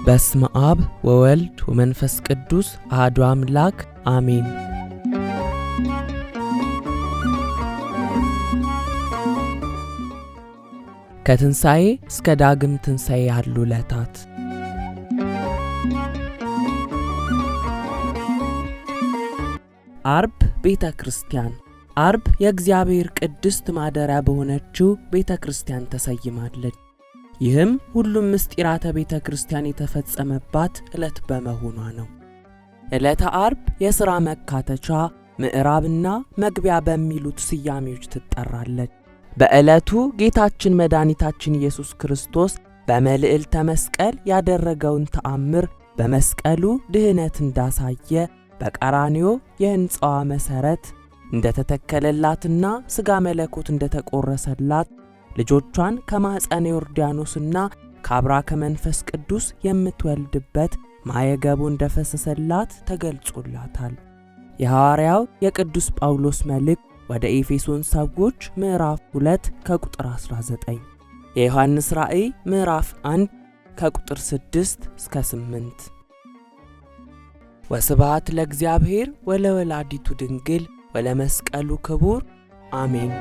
በስመ አብ ወወልድ ወመንፈስ ቅዱስ አሐዱ አምላክ አሜን። ከትንሣኤ እስከ ዳግም ትንሣኤ ያሉ ዕለታት። አርብ ቤተ ክርስቲያን። አርብ የእግዚአብሔር ቅድስት ማደሪያ በሆነችው ቤተ ክርስቲያን ተሰይማለች። ይህም ሁሉም ምስጢራተ ቤተ ክርስቲያን የተፈጸመባት ዕለት በመሆኗ ነው። ዕለተ አርብ የሥራ መካተቻ፣ ምዕራብና መግቢያ በሚሉት ስያሜዎች ትጠራለች። በዕለቱ ጌታችን መድኃኒታችን ኢየሱስ ክርስቶስ በመልዕልተ መስቀል ያደረገውን ተአምር በመስቀሉ ድኅነት እንዳሳየ በቀራንዮ የሕንፃዋ መሠረት እንደተተከለላትና ሥጋ መለኮት እንደተቆረሰላት ልጆቿን ከማኅፀነ ዮርዳኖስና ከአብራ ከመንፈስ ቅዱስ የምትወልድበት ማየገቡ እንደፈሰሰላት ተገልጾላታል። የሐዋርያው የቅዱስ ጳውሎስ መልእክት ወደ ኤፌሶን ሰዎች ምዕራፍ 2 ከቁጥር 19፣ የዮሐንስ ራእይ ምዕራፍ 1 ከቁጥር 6 እስከ 8። ወስብሐት ለእግዚአብሔር ወለወላዲቱ ድንግል ወለመስቀሉ ክቡር አሜን።